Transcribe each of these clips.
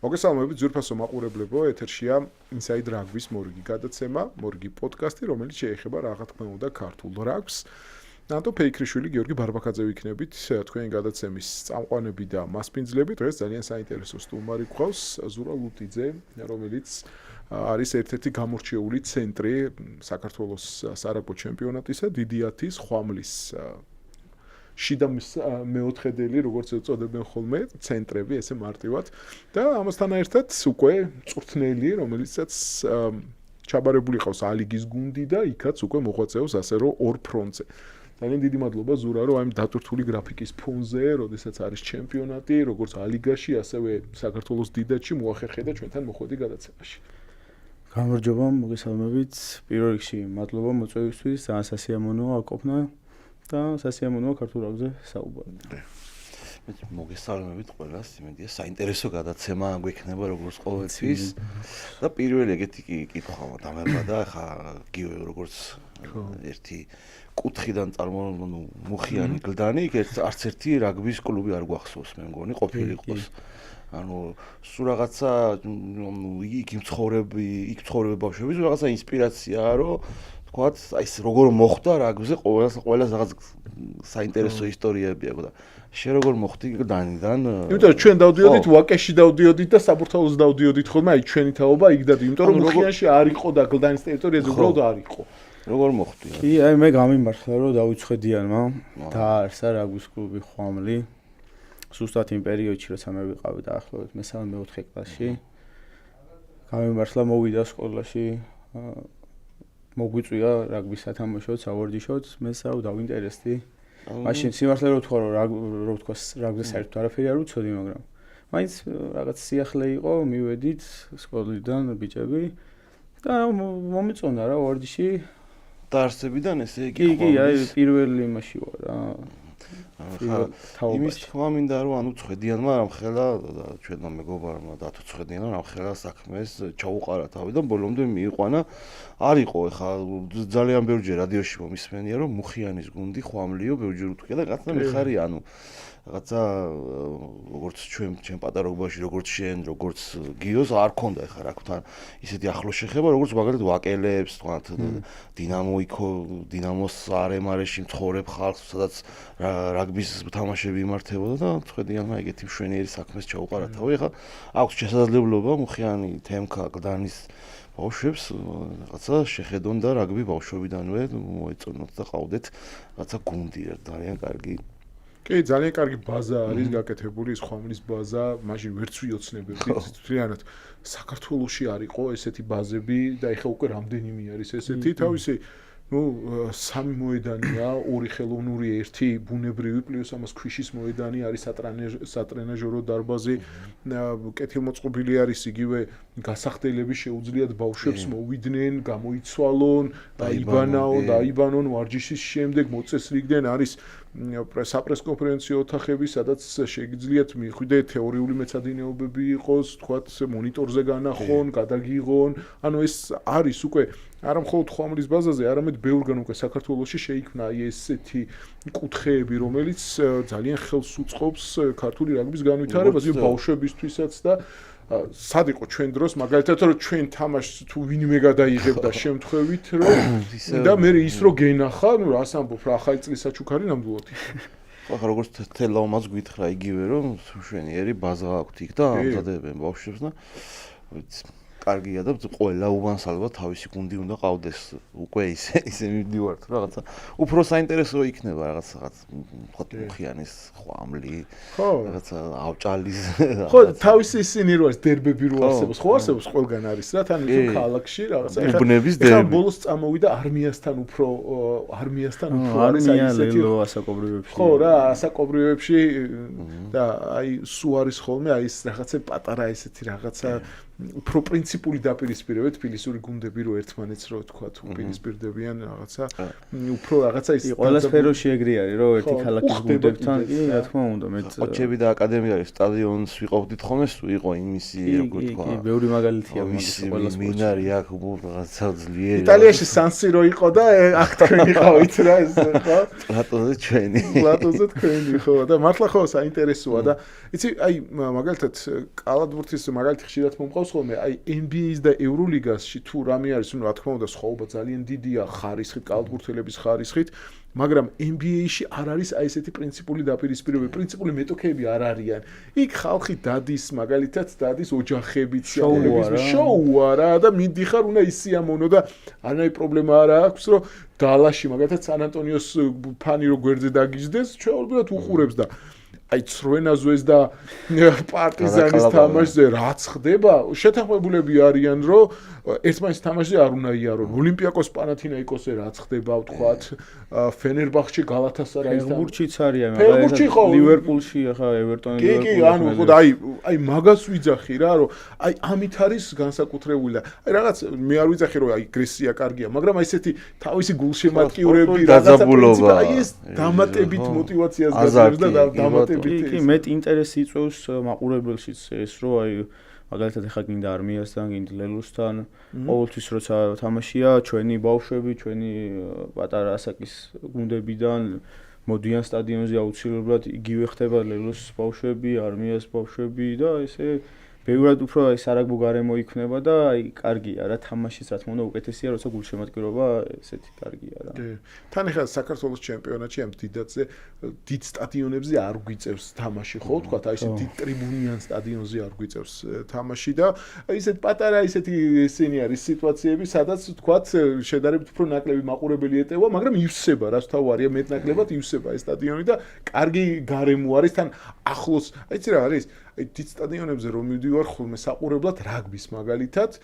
მოგესალმებით ძვირფასო მაყურებლებო, ეთერშია Inside Rugby-ს მორიგი გადაცემა, მორიგი პოდკასტი, რომელიც შეეხება რა თქმა უნდა ქართულ რაგბს. ნატო ფეიქრიშვილი, გიორგი ბარბაკაძე ვიქნებით თქვენი გადაცემის წამყვანები და მასპინძლები. დღეს ძალიან საინტერესო სტუმარი გვყავს ზურა ლუტიძე, რომელიც არის ერთ-ერთი გამორჩეული ცენტრი საქართველოს სარაგბო ჩემპიონატისა, დიდი 10-ის ხვამლის შიდა მეოთხედელი, როგორც ეწოდებენ ხოლმე, ცენტრები, ესე მარტივად. და ამასთან ერთად უკვე წვრთნელი, რომელიცაც ჩაბარებული ყავს ალიგის გუნდი და იქაც უკვე მოღვაწეობს ასე რომ ორ ფრონტზე. ძალიან დიდი მადლობა ზურა, რომ აი დატვირთული გრაფიკის ფონზე, როდესაც არის ჩემპიონატი, როგორც ალიგაში, ასევე საქართველოს დიდათში მოახერხე და ჩვენთან მოხვედი გადაცემაში. გამარჯობა, მოგესალმებით. პირველ რიგში მადლობა მოწვევისთვის, ძალიან სასიამოვნოა ყოფნა და სასიამოვნოა ქართულ რაგბზე საუბარი. მოგესალმებით ყველას, იმედია საინტერესო გადაცემა გვექნება როგორც ყოველთვის და პირველი ეგეთი კითხვა დამერვა და ხა გიო როგორც ერთი კუთხიდან მუხიანი გლდანი, არც ერთი რაგბის კლუბი არ გვახსოვს, მე მგონი ყოფილიყოს. ანუ სულ რაღაცა იქ მცხოვრები ბავშვების რაღაცა ინსპირაციაა, რომ თქვათ, აი ეს როგორ მოხდა რაგბზე ყველას რაღაც საინტერესო ისტორიები აქვს და შე როგორ მოხდი გლდანიდან? იმიტომ რომ ჩვენ დავდიოდით ვაკეში დავდიოდით და საბურთალოს დავდიოდით ხოლმე, აი ჩვენი თაობა იქ დადი, იმიტომ რომ მუხიანში არ იყო და გლდანის ტერიტორიაზე უბრალოდ არ იყო. როგორ მოხდი? კი, აი მე გამიმართლა რომ დავიცვედიანმა დაარსა რაგბის კლუბი ხვამლი. ზუსტად იმ პერიოდში, როცა მე ვიყავი დაახლოებით მე-4 კლასში. გამიმართლა მოვიდა სკოლაში, მოგვიწვია რაგბის სათამაშოც, ავარჯიშოც, მე დავინტერესდი. მაშინ სიმართლე რო ვთქვა, რომ ვთქვა რაგბზე საერთოდ არაფერი არ ვიცოდი, მაგრამ მაინც რაღაც სიახლე იყო, მივედით სკოლიდან ბიჭები და მომეწონა რა ავარჯიში. დაარსებიდან ესე იგი. კი, აი პირველი იმაში ვარ რა. იმის თქმა მინდა რომ ანუ წვედიანმა რამხელა ჩვენმა მეგობარმა დათო წვედიანმა რამხელა საქმეს ჩაუყარა თავი და ბოლომდე მიიყვანა. არ იყო ეხა ძალიან ბევრჯერ რადიოში მომისმენია რომ მუხიანის გუნდი ხვამლიო ბევრჯერ უთქია და რაღაცა მეხარია ანუ რაღაცა როგორც ჩვენ პატარაობაში როგორც შენ როგორც გიოს არ ქონდა ეხა რა თქვა ისეთი ახლო შეხება როგორც მაგალითად ვაკელებს თქვათ დინამოს არემარეში მცხოვრებ ხალხს სადაც რაგბის თამაშები იმართებოდა და წვედიანმა ეგეთი მშვენიერი საქმეს ჩაუყარა თავი ეხა აქვს შესაძლებლობა მუხიანი თემქა გლდანის ბავშვებს რაღაცა შეხედონ და რაგბი ბავშვობიდანვე მოეწონოთ და ყავდეთ რაღაცა გუნდი ძალიან კარგი. კი, ძალიან კარგი ბაზა არის გაკეთებული, ის ხვამლის ბაზა, მაშინ ვერც ვიოცნებებდი, თვითონაც საქართველოში არ იყო ესეთი ბაზები და ეხლა უკვე რამდენიმე არის ესეთი, თავისი სამი მოედანია, ორი ხელოვნური, ერთი ბუნებრივი, პლუს ამას ქვიშის მოედანი არის სატრენაჟერო დარბაზი, კეთილმოწყობილი არის იგივე გასახდელები შეუძლიათ ბავშვებს მოვიდნენ, გამოიცვალონ, დაიბანონ ვარჯიშის შემდეგ მოწესრიგდნენ, არის საპრესკონფერენციო ოთახები, სადაც შეგიძლიათ მიხვიდე თეორიული მეცადინეობები იყოს, თქვათ მონიტორზე განახონ, გადაგიღონ, ანუ ეს არის უკვე არა მხოლოდ ხვამლის ბაზაზე, არამედ ბევრგან უკვე საქართველოში შეიქმნა ესეთი კუთხეები, რომელიც ძალიან ხელს უწყობს ქართული რაგბის განვითარებას, ბავშვებისთვისაც და სად იყო ჩვენ დროს, მაგალითად რომ ჩვენ თამაშს თუ ვინმე გადაიღებდა შემთხვევით, რომ და მე ის რო გენახა, ნუ რას ამბობ, რა ახალი წლის საჩუქარი ნამდვილად. ახლა როგორც თელაომაც გითხრა იგივე რომ მშვენიერი ბაზა აქვთ იქ და ამზადებენ ბავშვებს და კარგია და ყველა უბანს ალბათ თავისი გუნდი უნდა ყავდეს უკვე ისე მივდივართ რაღაცა უფრო საინტერესო იქნება რაღაცა თქვა მუხიანის ხვამლი რაღაცა ავჭალის ხო თავისი ისინი რო არის დერბები რო არსებობს ხო არსებობს ყველგან არის რა თან ისო ქალაქში რაღაცა ეხლა ბოლოს წამოვიდა არმიასთან უფრო არის აი ესეთი ასაკობრივებში ხო რა ასაკობრივებში და აი სუ არის ხოლმე აი ეს რაღაცა პატარა ესეთი რაღაცა უფრო პრინციპი პრინციპული დაპირისპირება თბილისური გუნდები რო ერთმანეთს რო თქვა თუ პირისპირდებიან რაღაცა უფრო რაღაცა ის ყველა სფეროში ეგრე არის რომ ერთი ქალაქის გუნდებთან კი რა თქმა უნდა მე ოჩები და აკადემიების სტადიონს ვიყავდით ხოლმე თუ იყო იმისი როგორ თქვა კი ბევრი მაგალითია ყველა მინარი აქ რაღაცა ძლიერი იტალიაში სანსირო იყო და აქ თქვენ იყავით რა ეს ხო პლატოზე ჩვენი პლატოზე თქვენი ხო და მართლა ხო საინტერესოა და იცი აი მაგალითად კალათბურთის მაგალითი ხშირად მომყავს ხოლმე აი NBA-ს და ევროლიგასში თუ რამე არის რა თქმა უნდა სხვაობა ძალიან დიდია ხარისხით კალათბურთელების ხარისხით მაგრამ NBA-ში არ არის აი ესეთი პრინციპული დაპირისპირება, პრინციპული მეტოქეები არ არიან. იქ ხალხი დადის, მაგალითად, დადის ოჯახებით, შოუა რა და მიდიხარ უნდა ისიამონო და არანაირი პრობლემა არ აქვს, რომ დალაში მაგალითად სან ანტონიოს ფანი რო გვერდზე დაგიждდეს, ჩვეულებრივად უყურებს და აი ცრვენაზვეს და პარტიზანის თამაშზე რაც ხდება, შეთანხმებულები არიან, რომ ერთმანეთის თამაშზე არ უნდა იარონ. ოლიმპიაკოს პანათინაიკოსზე რაც ხდება, ვთქვათ, ფენერბახჩე გალათასარაის ფეხბურთშიც არიან, მაგრამ ლივერპულში ახლა ევერტონი ლივერპული. კი, ანუ ხო და აი მაგას ვიძახი რა, რომ აი ამით არის განსაკუთრებული და აი რაღაც მე არ ვიძახი რომ აი გრესია კარგია, მაგრამ აი ესეთი თავისი გულშემატკივრები რაღაცა პრინციპი აი ეს დამატებით мотиваციას გაძლევს და დამატებით კი მეტ ინტერესი იწვევს მაყურებელშიც ეს რომ აი მაგალითად ახლა გინდა არმიასთან, გინდა ლელუსთან, ყოველთვის როცა თამაშია, ჩვენი ბავშვები, ჩვენი პატარა ასაკის გუნდებიდან მოდიან სტადიონზე აუცილებლად იგივე ხდება ლელუს ბავშვები, არმიას ბავშვები და ესე ბევრად უფრო აი სარაგბო გარემო იქნება და აი კარგია რა თამაშიც რა თქმა უნდა უკეთესია როცა გულშემატკივრობა ესეთი კარგია რა. კი. თან ახლა საქართველოს ჩემპიონატში ამ დიდადზე დიდ სტადიონებზე არ გვიწევს თამაში ხო ვთქვათ აი ესეთი ტრიბუნიან სტადიონზე არ გვიწევს თამაში და აი ესეთ პატარა ესეთი ესენი არის სიტუაციები სადაც ვთქვათ შედარებით უფრო ნაკლები მაყურებელი ეტევა მაგრამ ივსება რას თავარია მეტნაკლებად ივსება ეს სტადიონი და კარგი გარემო არის თან ახლოს აი იცი რა არის აი დიდ სტადიონებზე რომ მივდივარ ხოლმე საყურებლად რაგბის მაგალითად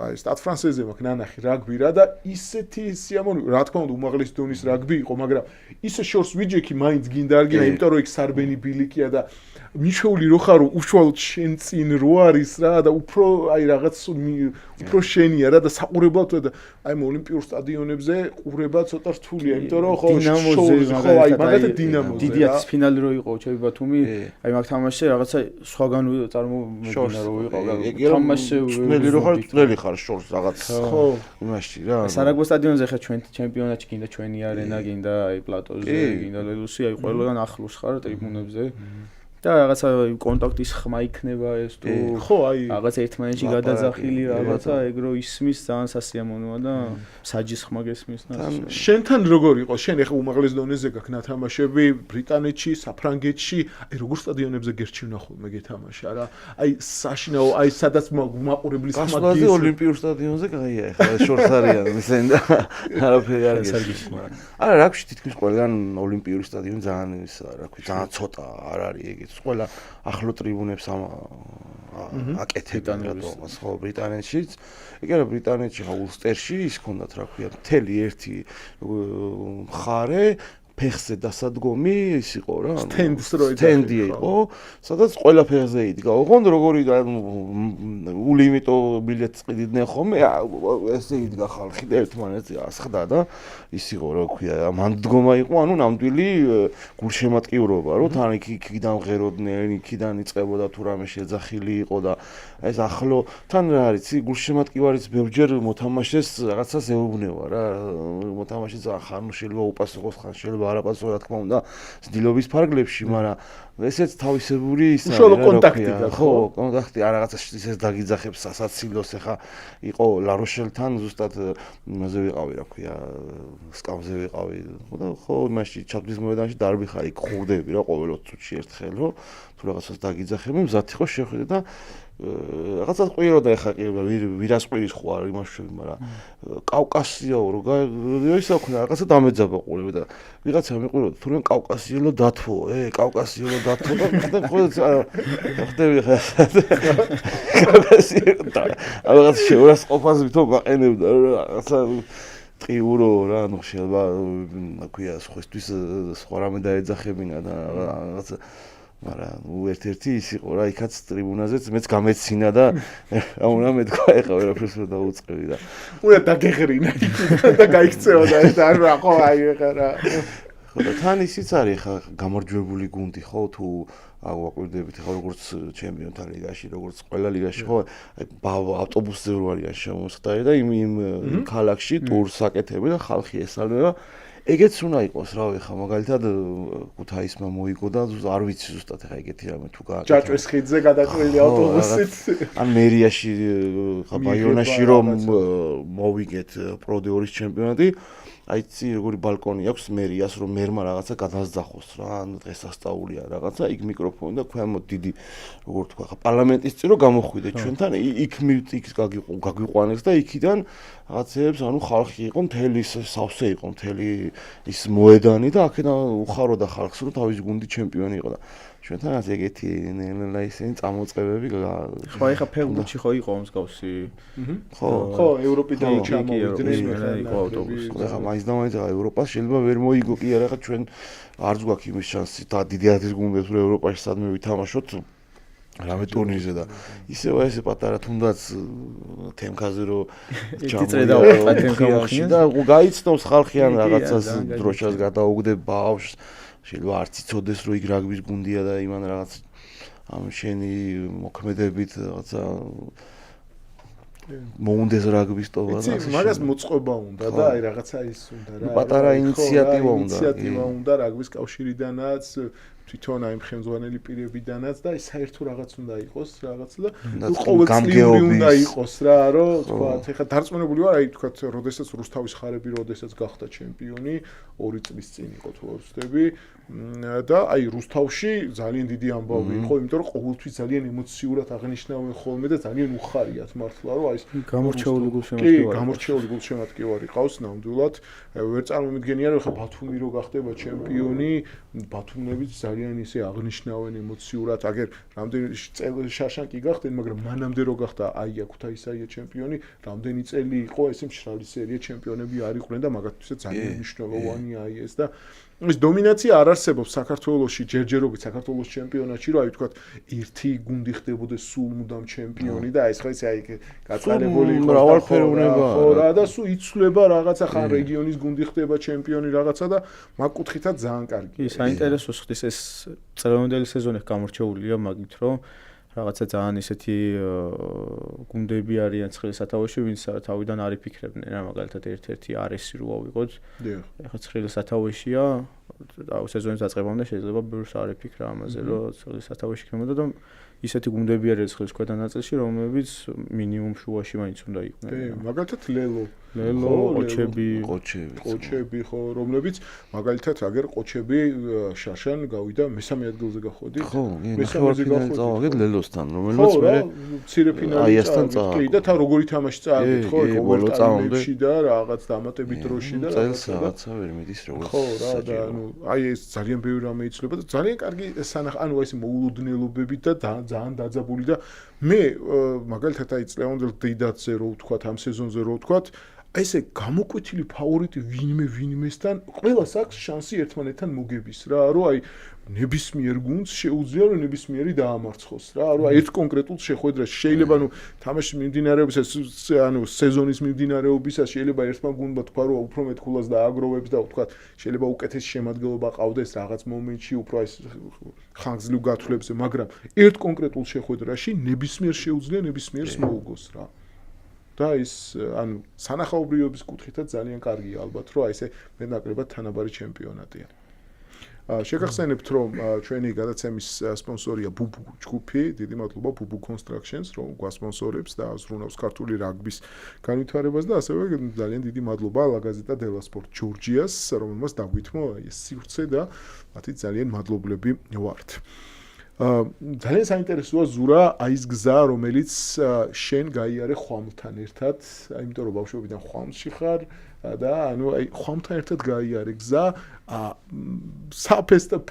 აი სტად ფრანსეზე მაქვს ნანახი რაგბი რა და ისეთი სიამოვნებაა რა თქმა უნდა უმაღლესი დონის რაგბი იყო მაგრამ ისე შორს ვიჯექი მაინც გინდა არ გინდა იმიტომ რომ იქ სარბენი ბილიკია და მიჩვეული რო ხარო უშუალოდ შენ წინ რო არის რა და უფრო აი რაღაც უფრო შენია რა და საყურებლად და აი ოლიმპიურ სტადიონებზე ყურება ცოტა რთულია იმიტომ რომ ხო ხო აი მაგალითად დინამოზე დიდიათის ფინალი რო იყო ჩები ბათუმი აი მაგ თამაშზე რაღაცა სხვაგან წარმომედგინა რო იყო თამაში ძნელი რო ხარ ძნელი ხარ შორს რაღაც ხო იმაში რა სარაგბო სტადიონზე ხა ჩვენ ჩემპიონატში გინდა ჩვენი არენა გინდა აი პლატოზე გინდა ლელუსი აი ყველგან ახლოს ხარ ტრიბუნებზე და რაღაცა კონტაქტის ხმა იქნება ეს თუ ხო აი რაღაც ერთმანეთში გადაძახილი რაღაცა ეგრო ისმის ძალიან სასიამოვნოა და საჯის ხმა გესმის და შენთან როგორ იყო შენ ეხა უმაღლეს დონეზე გაქვს ნათამაშები ბრიტანეთში საფრანგეთში აი როგორ სტადიონებზე გერჩივნა ხოლმე გეთამაშა რა აი საშინაო აი სადაც მაყურებლის ხმა გასვლაზე ოლიმპიურ სტადიონზე კაია ეხლა შორს არიან ისენ და არაფერი არ გესმის არა რაგში თითქმის ყველგან ოლიმპიური სტადიონი ძალიან ისა რა ქვია ძალიან ცოტა არ არის ეგ ყველა ახლო ტრიბუნებს აკეთებენ რატომაც ხო ბრიტანეთშიც ეგ არა ბრიტანეთში ხა ულსტერში ის ქონდათ რა ქვია მთელი ერთი მხარე ფეხზე დასადგომი ის იყო რა სტენდი იყო სადაც ყველა ფეხზე იდგა ოღონდ როგორი ულიმიტო ბილეთს ყიდიდნენ ხოლმე ესე იდგა ხალხი და ერთმანეთზე ასხდა და ის იყო რა ქვია მანდგომა იყო ანუ ნამდვილი გულშემატკივრობა რომ თან იქიდან ღეროდნენ იქიდან იწყებოდა თუ რამე შეძახილი იყო და ეს ახლო თან რა არის გულშემატკივარიც ბევრჯერ მოთამაშეს რაღაცას ეუბნება რა მოთამაშე ძალიან ხანო შეიძლება უპასუხოს ხან შეიძლება არაპასუხო რა თქმა უნდა ძილობის ფარგლებში მაგრამ ესეც თავისებური ის არის უშუალო კონტაქტი ხო კონტაქტი არ რაღაცა ისეს დაგიძახებს სასაცილოს ახლა იყო ლაროშელთან ზუსტად იმაზე ვიყავი რა ქვია სკამზე ვიყავი და ხო იმაში ჩაბდის მოედანში დარბი ხარ იქ ხურდები რა ყოველ 20 წუთში ერთხელ რომ თუ რაღაცას დაგიძახები მზად იყო შეხვიდე და რაღაცა ყვიროდა ახლა კი ვირას ყვირის ხო არ იმაშვები მაგრამ კავკასიაო რო ისე ხნა რაღაცა დამეძაბა ყურები და ვიღაცა მეყვიროდა თურმე კავკასიელო დათო კავკასიელო დათო და ხო ხდები ხა კავკასიელო და რაღაც შეურას ყოფას ვითო გაყენებდა რაღაცა ტყიურო რა ნუ შეიძლება ქვია სხვისთვის სხვა რამე დაეძახებინა და რაღაცა მაგრამ ერთ-ერთი ის იყო რა, იქაც ტრიბუნაზეც მეც გამეცინა და რა მეთქვა ეხა ვერაფერს ვერ დაუწყევი და უნდა დაგეღრინა და გაიქცევა და ეს არ რა ხო აი ეხა რა ხო და თან ისიც არის ხა გამარჯვებული გუნდი ხო თუ აგვაკვირდებით ხა როგორც ჩემპიონთა ლიგაში როგორც ყველა ლიგაში ხო ავტობუსზე რო არიან შემოსხდარი და იმ ქალაქში ტურს აკეთები და ხალხი ესალმება ეგეც უნდა იყოს რავი ხა მაგალითად ქუთაისმა მოიგო და არ ვიცი ზუსტად ხა ეგეთი რამე თუ გააკეთა ჭაჭვის ხიდზე გადაჭრილი ავტობუსით ან მერიაში ხა ბაიონაში რომ მოვიგეთ პრო 2-ის ჩემპიონატი აი ცი როგორი ბალკონი აქვს მერიას რომ მერმა რაღაცა გადასძახოს რა ან დღესასწაულია რაღაცა იქ მიკროფონი და ქვემოთ დიდი როგორ თქვა ხა პარლამენტის წინ რომ გამოხვიდე ჩვენთან იქ გაგვიყვანეს და იქიდან რაღაცებს ანუ ხალხი იყო მთელი სავსე იყო მთელი ის მოედანი და აქედან უხაროდა ხალხს რომ თავის გუნდი ჩემპიონი იყო და ჩვენთანაც ეგეთი ნელა ისინი წამოწყებები ხო ეხა ფეხბურთში ხო იყო მსგავსი ხო ევროპიდან ჩამოვიდნენ იყო ავტობუსი ეხა მაინც და მაინც ევროპას შეიძლება ვერ მოიგო კი არა ხა ჩვენ არც გვაქვს იმის შანსი და დიდი ათის გუნდებს რომ ევროპაში სადმე ვითამაშოთ რამე ტურნირზე და ისევ ესე პატარა თუნდაც თემქაზე რომ წრედა უყვა თემქაში და გაიცნობს ხალხი ან რაღაცას დროშას გადაუგდება ბავშვს შეიძლება არც იცოდეს რომ იქ რაგბის გუნდია და იმან რაღაც ამ შენი მოქმედებით რაღაცა მოუნდეს რაგბის ტოვა და მაგას მოწყობა უნდა და აი რაღაცა ის უნდა რა პატარა ინიციატივა უნდა რაგბის კავშირიდანაც თვითონ აი ხელმძღვანელი პირებიდანაც და აი საერთო რაღაც უნდა იყოს რაღაც და ყოველწლიური უნდა იყოს რა რომ თქვა ეხლა დარწმუნებული ვარ აი თქვა როდესაც რუსთავის ხარები როდესაც გახდა ჩემპიონი 2 წლის წინ იყო თუ არ ვცდები და აი რუსთავში ძალიან დიდი ამბავი იყო იმიტომ რომ ყოველთვის ძალიან ემოციურად აღნიშნავენ ხოლმე და ძალიან უხარიათ მართლა რომ აი ეს გამორჩეული გულშემატკივარი კი გამორჩეული გულშემატკივარი ყავს ნამდვილად ვერ წარმომიდგენია რომ ხა ბათუმი რო გახდება ჩემპიონი ბათუმნებიც ძალიან ისე აღნიშნავენ ემოციურად აგერ რამდენი შაშან კი გახდნენ მაგრამ მანამდე რო გახდა აია ქუთაისაია ჩემპიონი რამდენი წელი იყო ესე მშრალი სერია ჩემპიონები არ იყვნენ და მაგათვისაც ძალიან მნიშვნელოვანია აი ეს და ეს დომინაცია არ არსებობს საქართველოში ჯერჯერობით საქართველოს ჩემპიონატში რომ აი ვთქვათ ერთი გუნდი ხდებოდეს სულ მუდამ ჩემპიონი და ეს ხო ისე აი გაწალებული იყო მრავალფეროვნება ხო რა და სულ იცვლება რაღაცა ხან რეგიონის გუნდი ხდება ჩემპიონი რაღაცა და მაგ კუთხითაც ძალიან კარგი კი საინტერესო ხდის ეს წელიწადელი სეზონი გამორჩეულია მაგით რომ რაღაცა ძალიან ისეთი გუნდები არიან ცხელი სათავეში ვინც თავიდან არ იფიქრებდნენ რა მაგალითად ერთ-ერთი არესი რო ავიღოთ ეხლა ცხელი სათავეშია სეზონის დაწყებამდე შეიძლება ბევრს არ იფიქრა ამაზე რომ ცხელი სათავეში იქნებოდა და ისეთი გუნდები არიან ცხლის ქვედა ნაწილში რომლებიც მინიმუმ შუაში მაინც უნდა იყვნენ მაგალითად ლელო ყოჩები ხო რომლებიც მაგალითად აგერ ყოჩები შაშან გავიდა მესამე ადგილზე გახვედი ხო მესამეზე გავხდით ლელოსთან რომელმაც მე მცირე ფინალი წავიდით კი და თან როგორი თამაში წავიდით ხო ოვერტაიმში და რაღაც დამატებით დროში და რაღაცა ვერ მიდის როგორც ხო რა და ანუ აი ეს ძალიან ბევრი რამე იცლება და ძალიან კარგი ანუ ეს მოულოდნელობებით და ძალიან დაძაბული და მე მაგალითად აი წლევანდელ დიდათზე რო ვთქვათ ამ სეზონზე რო ვთქვათ აი ესე გამოკვეთილი ფავორიტი ვინმესთან ყველას აქვს შანსი ერთმანეთთან მოგების რა რომ აი ნებისმიერ გუნდს შეუძლია რომ ნებისმიერი დაამარცხოს რა რომ აი ერთ კონკრეტულ შეხვედრაში შეიძლება ნუ თამაშის მიმდინარეობისას ანუ სეზონის მიმდინარეობისას შეიძლება ერთმა გუნდმა თქვა რომ უფრო მეტ ქულას დააგროვებს და ვთქვათ შეიძლება უკეთესი შემადგენლობა ყავდეს რაღაც მომენტში უფრო ეს ხანგრძლივ გათვლებზე მაგრამ ერთ კონკრეტულ შეხვედრაში ნებისმიერ შეუძლია ნებისმიერს მოუგოს რა და ის ანუ სანახაობრიობის კუთხითაც ძალიან კარგია ალბათ რომ აი ესე მეტნაკლებად თანაბარი ჩემპიონატია. შეგახსენებთ რომ ჩვენი გადაცემის სპონსორია ბუბუ ჯგუფი, დიდი მადლობა ბუბუ Constructions რომ გვასპონსორებს და აზრუნავს ქართული რაგბის განვითარებას და ასევე ძალიან დიდი მადლობა La Gazzetta dello Sport ჯორჯიას რომელმაც დაგვითმო ეს სივრცე და მათი ძალიან მადლობლები ვართ. ძალიან საინტერესოა ზურა აი ეს გზა რომელიც შენ გაიარე ხვამლთან ერთად, იმიტომ რომ ბავშვობიდან ხვამლში ხარ და ანუ აი ხვამლთან ერთად გაიარე გზა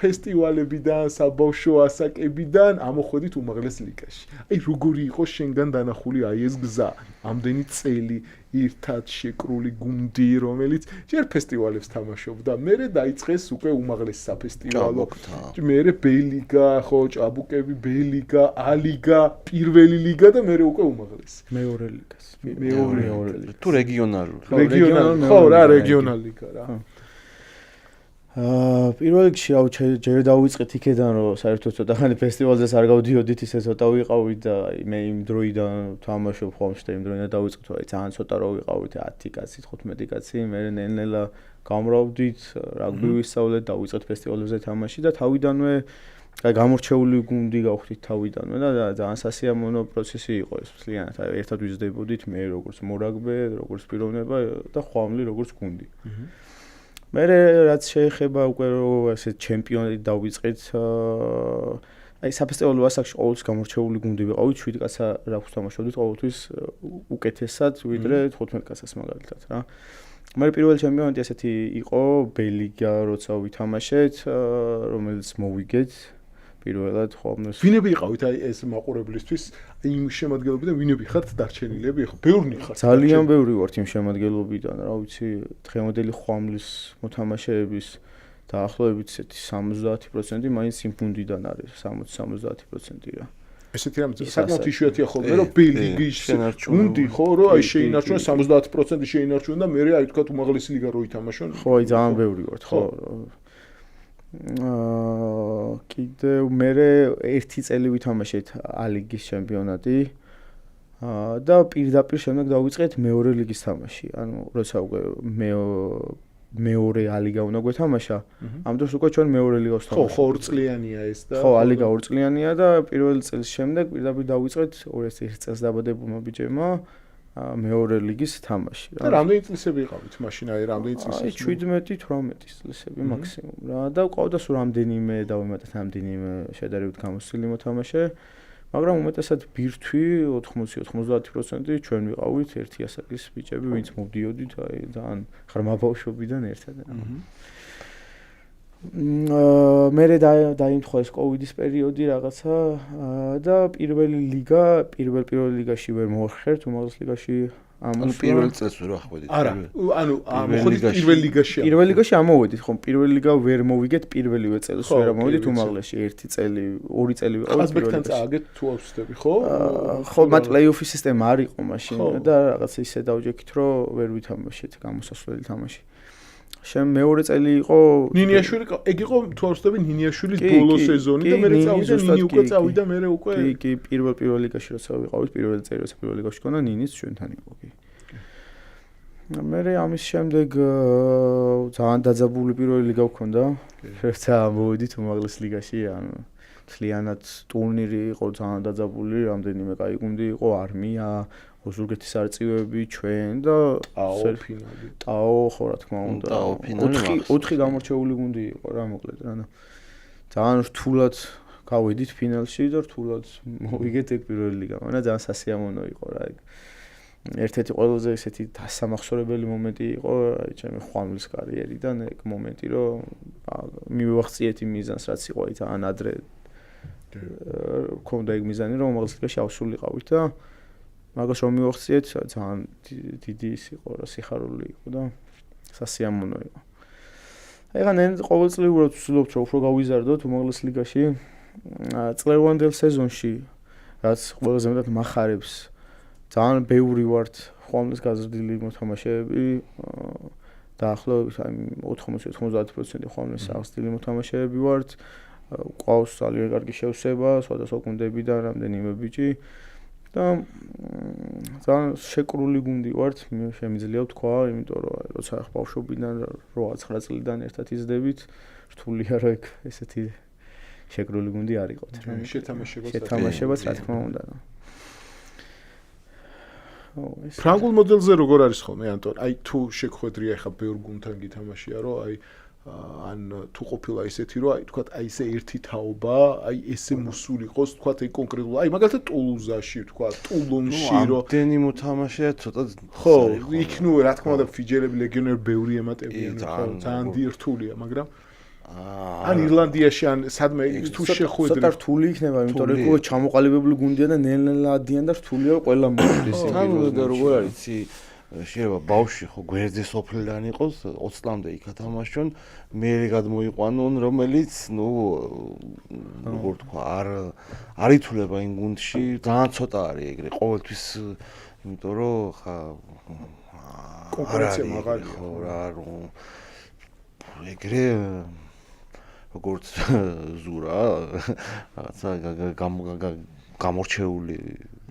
ფესტივალებიდან, საბავშვო ასაკებიდან ამოხვედით უმაღლეს ლიგაში. აი როგორი იყო შენგან დანახული აი ეს გზა, ამდენი წელი ერთად შეკრული გუნდი, რომელიც ჯერ ფესტივალებს თამაშობდა, მერე დაიწყეს უკვე უმაღლეს საფესტივალო. მერე ბ-ლიგა, ხო, ჭაბუკები, ბ-ლიგა, ა-ლიგა, პირველი ლიგა და მერე უკვე უმაღლესი. მეორე ლიგას. მეორე. თუ რეგიონალური. ხო, რა რეგიონალური ლიგა რა. პირველ რიგში ჯერ დავიწყეთ იქედან რომ საერთოდ ცოტა ხანი ფესტივალზეც არ გავდიოდით ისე ცოტა ვიყავით და მე იმ დროიდან თამაშობ ხომშტე იმ დროიდან დავიწყეთ რომ ძალიან ცოტა რო ვიყავით 10 კაცი 15 კაცი მე ნელ-ნელა გამრავდით რაგბი ვისწავლეთ დავიწყეთ ფესტივალებზე თამაში და თავიდანვე აი გამორჩეული გუნდი გავხდით თავიდანვე და ძალიან სასიამოვნო პროცესი იყო ეს მთლიანად აი ერთად ვიზრდებოდით მე როგორც მორაგბე როგორც პიროვნება და ხვამლი როგორც გუნდი მე რაც შეეხება უკვე ესე ჩემპიონატი დავიწყეთ აი საფესტივალო ასაკში ყოველთვის გამორჩეული გუნდი ვიყავით 7 კაცსა რაგბს თამაშობდით ყოველთვის უკეთესად ვიდრე 15 კაცას მაგალითად რა მე პირველი ჩემპიონატი ესეთი იყო ბ-ლიგა როცა ვითამაშეთ რომელიც მოვიგეთ პირველად ხოლმე ვინები იყავით აი ეს მაყურებლისთვის იმ შემადგენლობიდან ვინები ხართ დარჩენილები ხო ბევრი ხართ ძალიან ბევრი ვართ იმ შემადგენლობიდან რა ვიცი დღევანდელი ხვამლის მოთამაშეების დაახლოებით 70% მაინც იმ გუნდიდან არის 60-70% რა ესეთი რამე საკმაოდ იშვიათია ხოლმე რომ ბ-ლიგის გუნდი ხო რომ აი შეინარჩუნოს 70% შეინარჩუნონ და მე აი თქვა უმაღლესი ლიგა რო ითამაშონ ხო აი ძალიან ბევრი ვართ ხო კიდევ მე ერთი წელი ვითამაშეთ ა-ლიგის ჩემპიონატი და პირდაპირ შემდეგ დავიწყეთ მეორე ლიგის თამაში. ანუ როცა უკვე მეორე ა-ლიგა უნდა გვეთამაშა, ამ დროს უკვე ჩვენ მეორე ლიგას ხო, თამაშობთ. 2 წლიანია ეს და ხო, ა-ლიგა 2 წლიანია და პირველი წლის შემდეგ პირდაპირ დავიწყეთ 2 წელს დაბადებულმა ბიჭებმა მეორე ლიგის თამაში. და რამდენი წლისები იყავით მაშინ აი რამდენი წლისები? 17-18 წლისები მაქსიმუმ რა და ყავდა სულ რამდენიმე დავიმატეთ რამდენიმე შედარებით გამოსილი მოთამაშე, მაგრამ უმეტესად ბირთვი 80-90% ჩვენ ვიყავით ერთი ასაკის ბიჭები, ვინც მოვდიოდით აი ძალიან ღრმა ბავშვობიდან ერთად. მერე დაიმთხვა ეს კოვიდის პერიოდი რაღაცა და პირველი ლიგაში ვერ მოახერხეთ უმაღლეს ლიგაში ანუ პირველ წელს ვერ ვახვედით არა ანუ მოხდით პირველ ლიგაში პირველ ლიგაში ამოვედით ხომ პირველი ლიგა ვერ მოვიგეთ პირველივე წელს ვერ ამოვედით უმაღლესში 1 წელი 2 წელი ვიყავით ყაზბეგთან წააგეთ თუ ავსდები ხო ხო მათ პლეი-ოფის სისტემა არ იყო მაშინ და რაღაცა ისე დავჯექით რომ ვერ ვითამაშეთ გამოსასვლელი თამაში შენ მეორე წელი იყო ნინიაშვილი ეგ იყო თუ არ ვსწრები ნინიაშვილის ბოლო სეზონი და მე წავიდა ნინი უკვე წავიდა მე უკვე კი პირველ ლიგაში როცა ვიყავით პირველი წელი როცა პირველ ლიგაში გქონდა ნინიც ჩვენთან იყო კი მე ამის შემდეგ ძალიან დაძაბული პირველი ლიგა ვქონდა როცა მოვიდით უმაღლეს ლიგაში ანუ მთლიანად ტურნირი იყო ძალიან დაძაბული რამდენიმე კაი გუნდი იყო არმია ოზურგეთის არწივები ჩვენ და ფინალი ტაო ხო რა თქმა უნდა 4 გამორჩეული გუნდი იყო რა მოკლედ რა ძალიან რთულად გავედით ფინალში და რთულად მოვიგეთ ეგ პირველი ლიგა მაგრამ ძალიან სასიამოვნო იყო რა ეგ ერთ-ერთი ყველაზე ესეთი დასამახსოვრებელი მომენტი იყო აი ჩემი ხვამლის კარიერიდან ეგ მომენტი რომ მივახციეთ იმ მიზანს რაც იყო აი ძალიან ადრე მქონდა ეგ მიზანი რომ უმაღლეს ლიგაში ავსულიყავით და მაგას რომ მივახციეთ ძალიან დიდი ის იყო რა სიხარული იყო და სასიამოვნო იყო. აიღა ნენ ყოველწლიურად ვცდილობთ რომ უფრო გავიზარდოთ უმაღლეს ლიგაში წლევანდელ სეზონში რაც ყველაზე მეტად მახარებს ძალიან ბევრი ვართ ხვამლის გაზრდილი მოთამაშეები დაახლოებით 80-90% ხვამლის გაზრდილი მოთამაშეები ვართ ყავს ძალიან კარგი შევსება სხვადასხვა გუნდებიდან რამდენიმე ბიჭი და ძალიან შეკრული გუნდი ვართ, შემიძლია ვთქვა, იმიტომ რომ როცა ბავშვობიდან 8-9 წლიდან ერთად იზრდებით, რთულია რა ეგ ესეთი შეკრული გუნდი არ იყოთ. შეთამაშებაც რა თქმა უნდა. ფრანგულ მოდელზე როგორ არის ხოლმე ანტონ? აი თუ შეგხვედრია ხა ბევრ გუნდთან გითამაშია, რომ აი ან თუ ყოფილა ისეთი რომ აი თქვა აი ესე ერთი თაობა აი ესე მოსულიყოს თქვა აი კონკრეტულად აი მაგალითად ტულუზაში თქვა ტულონში რომ ამდენი მოთამაშეა ცოტა ხო იქ ნუ რა თქმა უნდა ფიჯერები ლეგიონერი ბევრი ემატებიან ხო ძალიან დირთულია მაგრამ ან ირლანდიაში ან სადმე თუ შეხვედრი ცოტა რთული იქნება იმიტომ რომ ხო ჩამოყალიბებული გუნდია და ნელ-ნელა ადიან და რთულია ყველა მოდის ანუ და როგორ არის შეიძლება ბავშვი ხო გვერდზე სოფლიდან იყოს 20 წლამდე იქ ათამაშონ მე გადმოიყვანონ რომელიც როგორ თქვა არ ითვლება იმ გუნდში ძალიან ცოტა არის ეგრე ყოველთვის იმიტომ რომ ხა კონკურენცია მაღალია ხო რა ეგრე როგორც ზურა რაღაცა გამორჩეული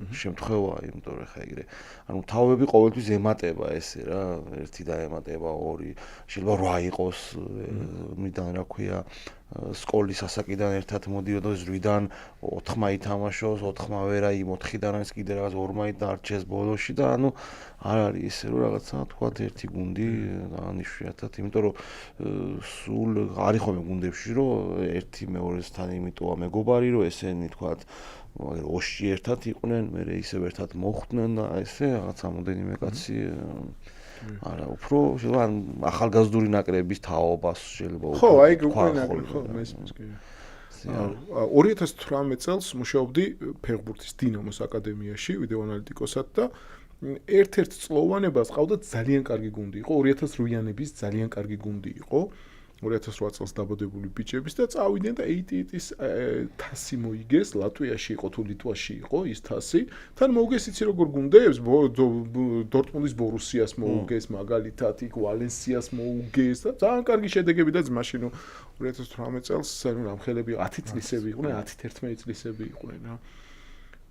შემთხვევაა, იმიტომ რომ ხა ეგრე ანუ თავები ყოველთვის ემატება ესე რა, ერთი დაემატება, ორი, შეიძლება 8 იყოს, მიდან რა ქვია, სკოლის ასაკიდან ერთად მოდიოდა 8-დან 4-მა ითამაშოს, 4-მა ვერა იმ 4-დანაც კიდე რაღაც 2-მა დარჩეს ბოლოში და ანუ არ არის ესე რომ რაღაცა თქვათ ერთი გუნდი ანიშვიათად, იმიტომ რომ სულ არის ხოლმე გუნდებში რომ ერთი მეორესთან იმიტოა მეგობარი რომ ესენი თქვათ ოშში ერთად იყვნენ, მე ისევ ერთად მოხვდნენ და ესე რაღაც ამოდენიმე კაცი არა, უფრო შეიძლება ახალგაზრდული ნაკრების თაობას შეიძლება ხო, აი უკვე ნაკრები ხო, მესმის კი. 2018 წელს მუშაობდი ფეხბურთის დინამოს აკადემიაში, ვიდეო ანალიტიკოსად და ერთ-ერთ წლოვანებას ყავდა ძალიან კარგი გუნდი იყო, 2008-იანების ძალიან კარგი გუნდი იყო. 2008 წელს დაბადებული ბიჭების და წავიდნენ და ATT-ის თასი მოიგეს, ლატვიაში იყო თუ ლიტვაში იყო ის თასი. თან მოუგეს იცი როგორ გუნდებს, დორტმუნდის ბორუსიას მოუგეს, მაგალითად იქ ვალენსიას მოუგეს და ძალიან კარგი შედეგები და მაშინ 2018 წელს რამხელები 10 წლისები იყვნენ, 10-11 წლისები იყვნენ რა.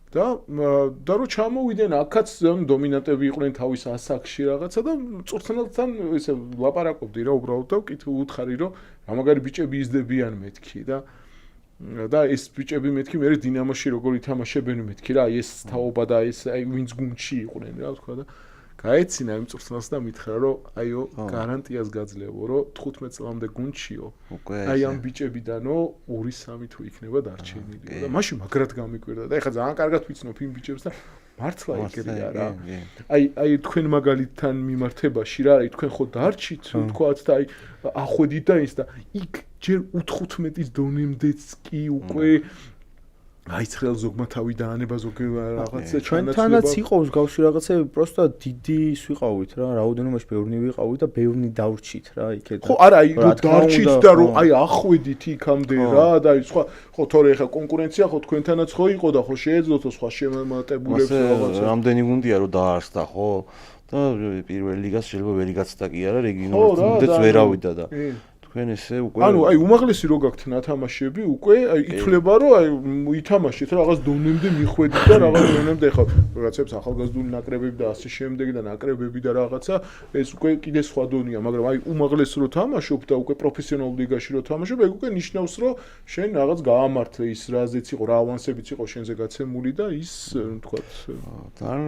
და რო ჩამოვიდნენ აქაც დომინანტები იყვნენ თავის ასაკში რაღაცა და წურთნელთან ესე ლაპარაკობდი რა უბრალოდ და უთხარი რომ რამაგარი ბიჭები იზრდებიან მეთქი და ეს ბიჭები მეთქი მე დინამოში როგორ ითამაშებენ მეთქი რა ეს თაობა და ეს აი ვინც გუნდში იყვნენ რა თქვა და გაეცინა იმ წურთნელს და მითხრა რომ აიო გარანტიას გაძლევო რომ 15 წლამდე გუნდშიო აი ამ ბიჭებიდანო 2-3 თუ იქნება დარჩენილი და მაშინ მაგრად გამიკვირდა და ეხლა ძალიან კარგად ვიცნობ იმ ბიჭებს და მართლა ეგრეა რა აი თქვენ მაგალითთან მიმართებაში რა აი თქვენ ხო დარჩით თქვათ და აი ახვედით და ის და იქ ჯერ 15-ის დონემდეც კი უკვე აი ცხელ ზოგმა თავი დაანება ზოგი რაღაცა ჩვენთანაც იყო მსგავსი რაღაცები პროსტა დიდი ის ვიყავით რა რაოდენობაში ბევრნი ვიყავით და ბევრნი დავრჩით რა იქეთ ხო არა აი დარჩით და რომ აი ახვედით იქამდე რა და აი სხვა ხო თორე ხა კონკურენცია ხო თქვენთანაც ხო იყო და ხო შეეძლოთ სხვა შემატებულებს რაღაცა რამდენი გუნდია რომ დაარსდა ხო და პირველ ლიგას შეიძლება ვერ იგაცდა კი არა რეგიონული გუნდიც ვერ ავიდა და თქვენ ესე უკვე ანუ აი უმაღლესი რო გაქვთ ნათამაშები უკვე აი ითვლება რომ აი ითამაშეთ რაღაც დონემდე მიხვედით და რაღაც დონემდე ხა რაღაცებს ახალგაზრდული ნაკრებები და ასე შემდეგ და ნაკრებები და რაღაცა ეს უკვე კიდე სხვა დონეა მაგრამ აი უმაღლეს რო თამაშობ და უკვე პროფესიონალურ ლიგაში რო თამაშობ ეგ უკვე ნიშნავს რომ შენ რაღაც გაამართლე ის რაზეც იყო რა ავანსებიც იყო შენზე გაცემული და ის თქვათ თან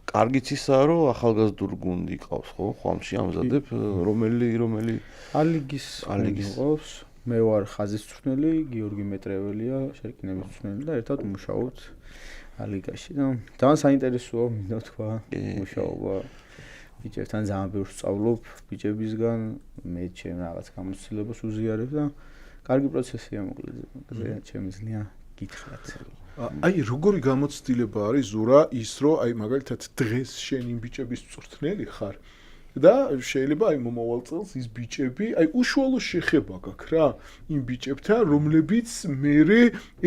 კარგიც ისაა რომ ახალგაზრდულ გუნდი ყავს ხო ხომში ამზადებ რომელი ალიგის ყავს მე ვარ ხაზის მწვრთნელი გიორგი მეტრეველია შერკინების მწვრთნელი და ერთად ვმუშაობთ ალიგაში და ძალიან საინტერესოა მინდა თქვა მუშაობა ბიჭებთან ძალიან ბევრს ვსწავლობ ბიჭებისგან მე ჩემ რაღაც გამოცდილებას უზიარებ და კარგი პროცესია მოკლედ ჩემი ზნია გითხრათ აი როგორი გამოცდილება არის ზურა ის რომ აი მაგალითად დღეს შენ იმ ბიჭების მწვრთნელი ხარ და შეიძლება აი მომავალ წელს ის ბიჭები აი უშუალო შეხება გაქვს რა იმ ბიჭებთან რომლებიც მერე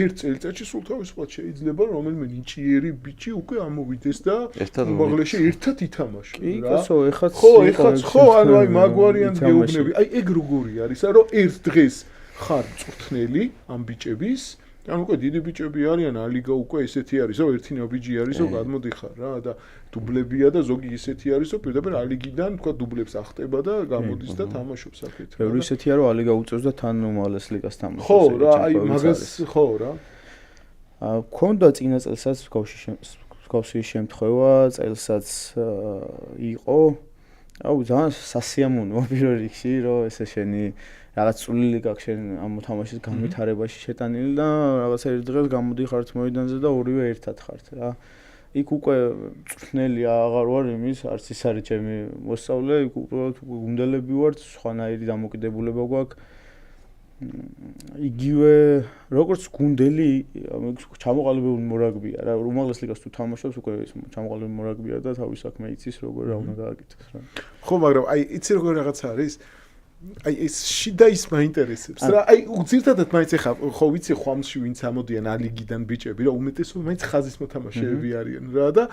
ერთ წელიწადში სულ თავისუფლად შეიძლება რომელიმე ნიჭიერი ბიჭი უკვე ამოვიდეს და უმაღლესში ერთად ითამაშოს რა ხო ეხაც ხო ანუ აი მაგვარიანს გეუბნები აი ეგ როგორი არის რომ ერთ დღეს ხარ მწვრთნელი ამ ბიჭების ანუ უკვე დიდი ბიჭები არიან ალიგა უკვე ესეთი არის რომ ერთი ნაბიჯი არის რომ გადმოდიხარ რა და დუბლებია და ზოგი ესეთი არის რომ პირდაპირ ალიგიდან თქვა დუბლებს ახტება და გამოდის და თამაშობს აქეთ რა ბევრი ესეთია რომ ალიგა უწევს და თან უმაღლეს ლიგას თამაშობს ხო რა აი მაგას ხო რა ქონდა წინა წელსაც მსგავსი შემთხვევა წელსაც იყო აუ ძალიან სასიამოვნოა პირველ რიგში რომ ესე შენი რაღაც წვლილი გაქვს შენ ამ მოთამაშის განვითარებაში შეტანილი და რაღაცა ერთ დღეს გამოდიხართ მოედანზე და ორივე ერთად ხართ რა. იქ უკვე მწვრთნელი აღარ ვარ იმის, არც ის არის ჩემი მოსწავლე, იქ უბრალოდ გუნდელები ვართ, სხვანაირი დამოკიდებულება გვაქვს. იგივე როგორც გუნდელი ჩამოყალიბებული მორაგბია რა უმაღლეს ლიგას თუ თამაშობს უკვე ის ჩამოყალიბებული მორაგბია და თავის საქმე იცის როგორ რა უნდა გააკეთოს რა ხო მაგრამ აი იცი როგორ რაღაც არის აი ეს შიდა ის მაინტერესებს რა აი უძირთადად მაინც ეხა ხო ვიცი ხვალში ვინც ამოდიან ალიგიდან ბიჭები რა უმეტესობა მაინც ხაზის მოთამაშეები არიან რა და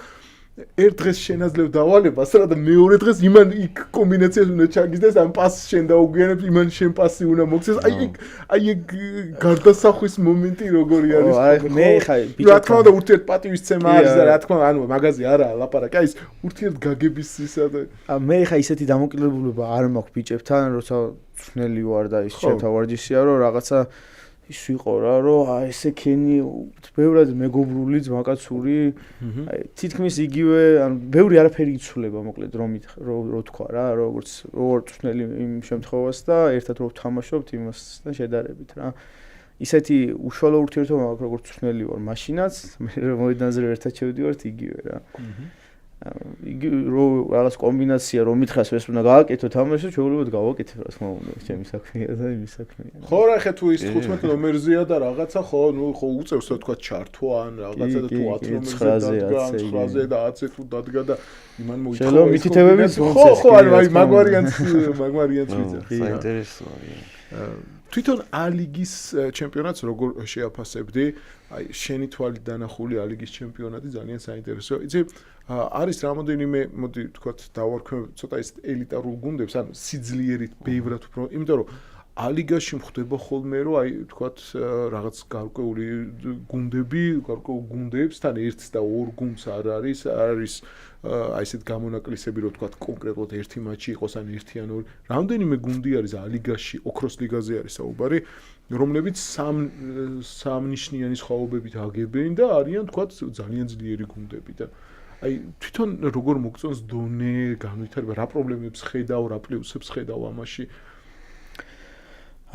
ერთ დღეს შენაძლევ დავალებას რა და მეორე დღეს იმან იქ კომბინაციას უნდა ჩაგიზდეს ამ პასს შენ დაუგვიანებ იმან შენ პასი უნდა მოგცეს აი გარდასახვის მომენტი როგორი არის აი მე ხა რა თქმა უნდა ურთიერთპატივისცემა არის და რა თქმა უნდა ანუ მაგაზე არაა ლაპარაკი აი ეს ურთიერთგაგების ისა და მე ხა ისეთი დამოკიდებულება არ მაქვს ბიჭებთან როცა ცნელი ვარ და ის ჩემთან ვარჯიშია რომ რაღაცა ის ვიყო რა რომ აი ესე ქენი ბევრად მეგობრული ძმაკაცური აი თითქმის იგივე ანუ ბევრი არაფერი იცვლება მოკლედ რომ თქვა რა როგორც როგორ წვნელი იმ შემთხვევას და ერთად რო ვთამაშობთ იმასთან შედარებით რა ისეთი უშუალო ურთიერთობა მაქვს როგორც წვნელი ვარ მაშინაც მე მოედანზე ერთად შევდივართ იგივე რა იგი რო რაღაც კომბინაცია რომ მითხრას ეს უნდა გააკეთო თამაში შეუძლებლად გავაკეთებ რა თქმა უნდა ჩემი საქმეა და იმის საქმეა ხო რა ხე თუ ის 15 ნომერზეა და რაღაცა ხო ნუ ხო უწევს რა თქვა ჩართვა ან რაღაცა და თუ 10 ნომერზე დადგა 9-ზე და 10-ზე თუ დადგა და იმან მოიწოვა შეიძლება მითითებების ხო აი მაგ ვარიანტს ვიძახ საინტერესოა თვითონ ალიგის ჩემპიონატს როგორ შეაფასებდი აი შენი თვალით დანახული ალიგის ჩემპიონატი ძალიან საინტერესოა იცი არის რამოდენიმე მოდი ვთქვათ დავარქვე ცოტა ის ელიტარულ გუნდებს ან სიძლიერით ბევრად უფრო იმიტომ რომ ალიგაში მხდება ხოლმე რომ აი ვთქვათ რაღაც გარკვეული გუნდები გარკვეულ გუნდებსთან ერთს და ორ გუნდს არ არის აი ესეთ გამონაკლისები რომ ვთქვათ კონკრეტულად ერთი მატჩი იყოს ან ერთი ან ორი რამდენიმე გუნდი არის ალიგაში ოქროს ლიგაზე არის საუბარი რომლებიც სამნიშნიანი სხვაობებით აგებენ და არიან ვთქვათ ძალიან ძლიერი გუნდები და აი თვითონ როგორ მოგწონს დონე განვითარება რა პრობლემებს ხედავ რა პლუსებს ხედავ ამაში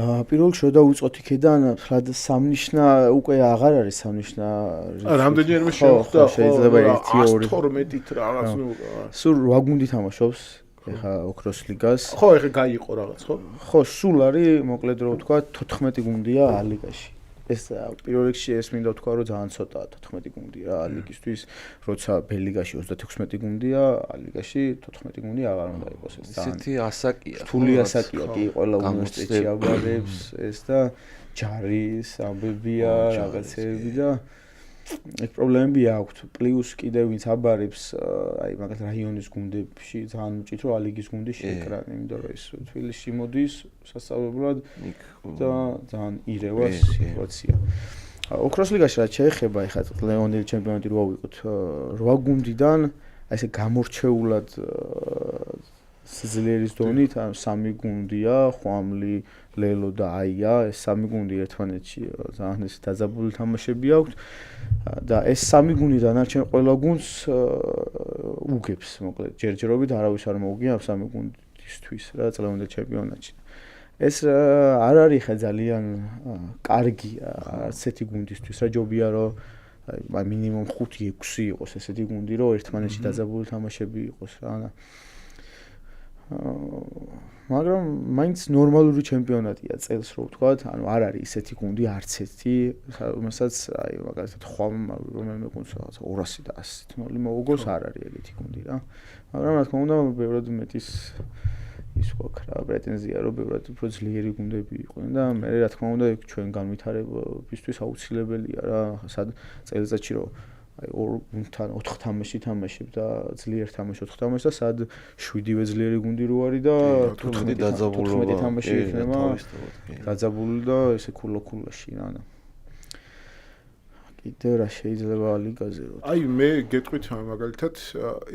პირველ შედავუწყოთ იქიდან სამნიშნა უკვე აღარ არის სამნიშნა რამდენჯერმე შევხვდა შეიძლება 1-2 12-ით რაღაც ნუ სულ 8 გუნდი თამაშობს ეხა ოქროს ლიგას ხო ეხა გაიყო რაღაც ხო სულ არის მოკლედ რო ვთქვა 14 გუნდია ალიგაში ეს პირველ რიგში ეს მინდა ვთქვა რომ ძალიან ცოტაა 14 გუნდი რა ალიგისთვის როცა ბელიგაში 36 გუნდია ალიგაში 14 გუნდი აღარ უნდა იყოს ეს ისეთი ასაკია რთული ასაკია კი ყველა უნივერსიტეტში აბარებს ეს და ჯარის ამბებია რაღაცეები და ეს პრობლემები აქვს პლუს კიდევ ვინც აბარებს აი მაგალითად რაიონის გუნდებში ძალიან მჭით რომ ალიგის გუნდი შეეკრან იმიტომ რომ ეს თბილისში მოდის სასწავლებლად და ძალიან ირევა სიტუაცია ოქროს ლიგაში რაც შეეხება ეხლა ლეონელი ჩემპიონატი რო ავიღოთ 8 გუნდიდან აი ესე გამორჩეულად სიძლიერის დონით ან 3 გუნდია ხვამლი ლელო და აია ეს 3 გუნდი ერთმანეთში ძალიან ეს დაძაბული თამაშები აქვს და ეს 3 გუნდი დანარჩენ ყველა გუნდს უგებს მოკლედ ჯერჯერობით არავის არ მოუგია 3 გუნდისთვის რა წლევანდელ ჩემპიონატში ეს არ არის ხა ძალიან კარგი ასეთი გუნდისთვის რა ჯობია რომ აი მინიმუმ 5-6 იყოს ესეთი გუნდი რომ ერთმანეთში დაძაბული თამაშები იყოს რა მაგრამ მაინც ნორმალური ჩემპიონატია წელს რო ვთქვათ, ანუ არ არის ისეთი გუნდი არც ერთი, რომელსაც აი მაგალითად ხვალ რომელიმე გუნდს 200 და 100 თმოლი მოუგოს არ არის ეგეთი გუნდი რა. მაგრამ რა თქმა უნდა, ბევრად მეტის ის გვაქვს რა პრეტენზია, რომ ბევრად უფრო ძლიერი გუნდები იყვნენ და მე რა თქმა უნდა ჩვენ განვითარებისთვის აუცილებელია რა, წელიწადში რომ აი ორ გუნდთან 4 თამაში თამაშებ და ძლიერ თამაში 4 თამაში და სად 7-ვე ძლიერი გუნდი რო არის და 15 დაძაბულობა თამაში იქნება დაძაბული და ესე ქულაში რა კიდევ რა შეიძლება ლიგაზე რო აი მე გეტყვით მაგალითად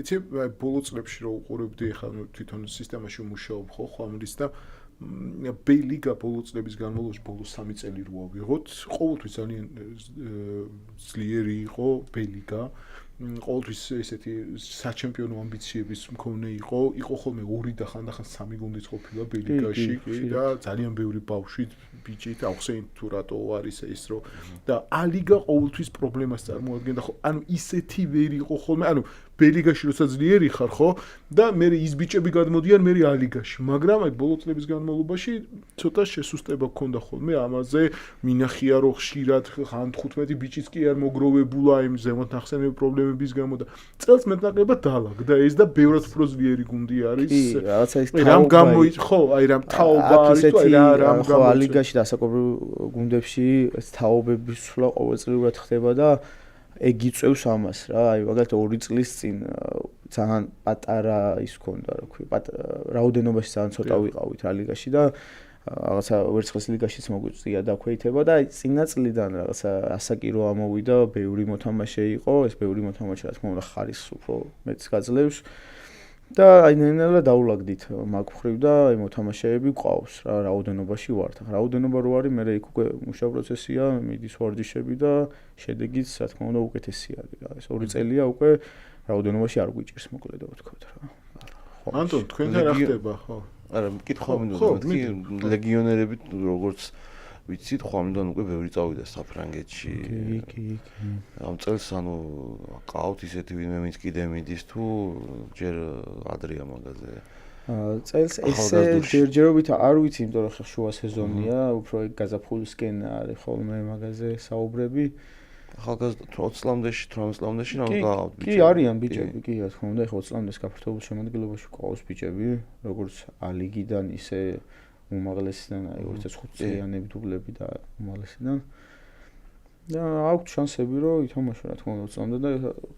იცი ბოლო წლებში რო უყურებდი ხა თვითონ სისტემაში ვმუშაობ ხო ხვალის და ბელიგა ბოლო წლების განმავლობაში ბოლო 3 წელი რო ავიღოთ ყოველთვის ძალიან ძლიერი იყო ბელიგა ყოველთვის ესეთი საჩემპიონო ამბიციების მქონე იყო ხოლმე 2 და ხანდახან 3 გუნდიც ყოფილა ბელიგაში და ძალიან ბევრი ბავშვი ბიჭით ახსენით თუ რატო არის ეს რომ და ალიგა ყოველთვის პრობლემას წარმოადგენდა ხო ანუ ისეთი ვერ იყო ხოლმე ანუ ბელიგაში როცა ძლიერი ხარ ხო და მე ის ბიჭები გადმოდიან მე ალიგაში მაგრამ აი ბოლო წლების განმავლობაში ცოტა შესუსტება გქონდა ხოლმე ამაზე მინახია რომ ხშირად ხან 15 ბიჭიც კი არ მოგროვებულა იმ ზემოთ ნახსენები პრობლემების გამო და წელს მეტნაკლებად დაალაგდა ეს და ბევრად უფრო ძლიერი გუნდი არის რაღაცა ის რამ გამოიწ ხო აი რამ თაობა არის თუ აი რამ გამოიწ ალიგაში და ასაკობრივ გუნდებში ეს თაობების სვლა ყოველწლიურად ხდება და ეგ იწევს ამას რა აი მაგალითად 2 წლის წინ ძალიან პატარა ის ქონდა რა ქვია რაოდენობაში ძალიან ცოტა ვიყავით რა ლიგაში და რაღაცა ვერცხლის ლიგაშიც მოგვიწია დაქვეითება და აი წინა წლიდან რაღაცა ასაკი რო ამოვიდა ბევრი მოთამაშე იყო ეს ბევრი მოთამაშე რა თქმა უნდა ხარისხს უფრო მეც გაძლევს და აი ნელა დაულაგდით მაგ ხრივ და აი მოთამაშეები ყავს რა რაოდენობაში ვართ ახლა რაოდენობა რო არის მე იქ უკვე მუშა პროცესია მიდის ვარჯიშები და შედეგიც რა თქმა უნდა უკეთესი არის რა ეს 2 წელია უკვე რაოდენობაში არ გვიჭირს მოკლედ ვთქვათ რა ანტონ თქვენთან რა ხდება ხო არა მკითხვა მინდოდა მეთქი ლეგიონერები როგორც ვიცით ხვალიდან უკვე ბევრი წავიდა საფრანგეთში კი ამ წელს ანუ ყავთ ისეთი ვინმე ვინც კიდე მიდის თუ ჯერ ადრია მაგაზე წელს ესე ჯერჯერობით არ ვიცი იმიტომ რომ ხა შუა სეზონია უფრო გაზაფხულისკენ არის ხოლმე მაგაზე საუბრები ახალგაზრდა 20 წლამდეში 18 წლამდეში რა გყავთ ბიჭები კი არიან ბიჭები კი რა თქმა უნდა ეხლა 20 წლამდე საქართველოს შემადგენლობაში ყავს ბიჭები როგორც ალიგიდან ისე უმაღლესიდან აი 25 წლიანები დუბლები და უმაღლესიდან და აქვს შანსები რომ ითამაშო რა თქმა უნდა 20 წლამდე და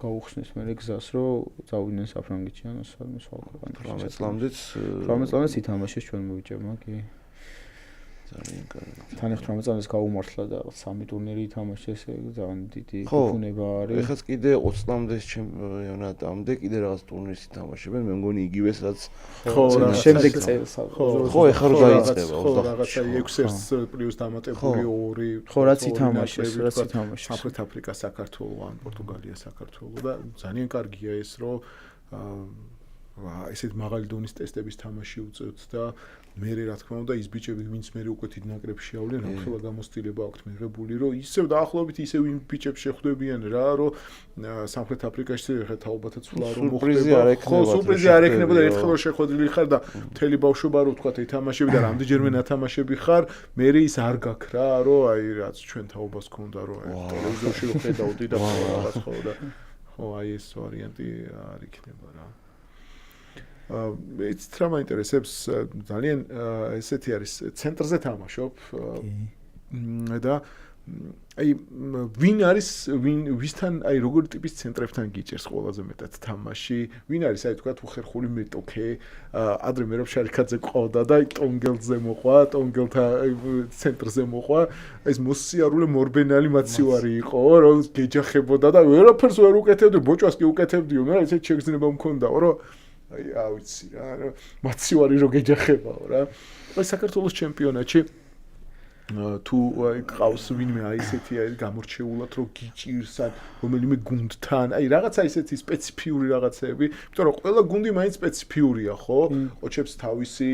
გაუხსნეს მე გზას რომ წავიდნენ საფრანგეთში ან სადმე სხვა ქვეყანაში 18 წლამდეც ითამაშეს ჩვენ მოვიჭებმა კი ძალიან კარგი. თან 18 წლამდე გაუმართლა და 3 ტურნირი ითამაშეს, ძალიან დიდი გაფუნება არის. ეხლა კიდე 20 წლამდე ჩემპიონატამდე კიდე რაღაც ტურნირს ითამაშებენ, მე მგონი იგივეს რაც შემდეგ წელს. ხო, ეხლა რო დაიწყება 25. რაღაცა 6 პლუს დამატებული 2. ხო, რაც ითამაშეს. სამხრეთ აფრიკა, საქართველო ან პორტუგალია, საქართველო და ძალიან კარგია ეს, რომ ესეთ მაღალი დონის ტესტების თამაში უწევთ და მე რა თქმა უნდა ის ბიჭები ვინც მე უკვე დიდ ნაკრებში ავლენ ახლა გამოცდილება აქვთ მიღებული რომ ისევ დაახლოებით ისევ იმ ბიჭებს შეხვდებიან რა რომ სამხრეთ აფრიკაში ხა თაობათა ცვლა რომ მოხდება ხო სურპრიზი არ ექნება და ერთხელ რომ შეხვედრილი ხარ და მთელი ბავშვობა რო თქვა ეთამაშები და რამდენჯერმე ნათამაშები ხარ მე ის არ გაქ რა რომ აი რაც ჩვენ თაობას ქონდა რომ აი ტელევიზორში რო ხედავდი და რაღაც ხო და ხო აი ეს ვარიანტი არ იქნება რა ეს რა მაინტერესებს ძალიან ესეთი არის ცენტრზე თამაშობ და აი ვინ არის ვისთან აი როგორი ტიპის ცენტრებთან გიჭერს ყველაზე მეტად თამაში ვინ არის აი თქვა თუ ხერხული მეტოქე ადრე მერაბ შარიქაძე ყავდა და ტონგელზე მოყვა ტონგელთა ცენტრზე მოყვა ეს მოსიარულე მორბენალი მაცივარი იყო რომ გეჯახებოდა და ვერაფერს ვერ უკეთებდი ბოჭას კი უკეთებდიო მე ესეთ შეგრძნება მქონდაო რომ აი ავიცი რა მაცივარი რო გეჯახებაო რა აი საქართველოს ჩემპიონატში თუ აი ყავს ვინმე აი ესეთი აი გამორჩეულად რო გიჭირს ან რომელიმე გუნდთან აი რაღაცა ისეთი სპეციფიური რაღაცები იმიტომ რომ ყველა გუნდი მაინც სპეციფიურია ხო ოჩებს თავისი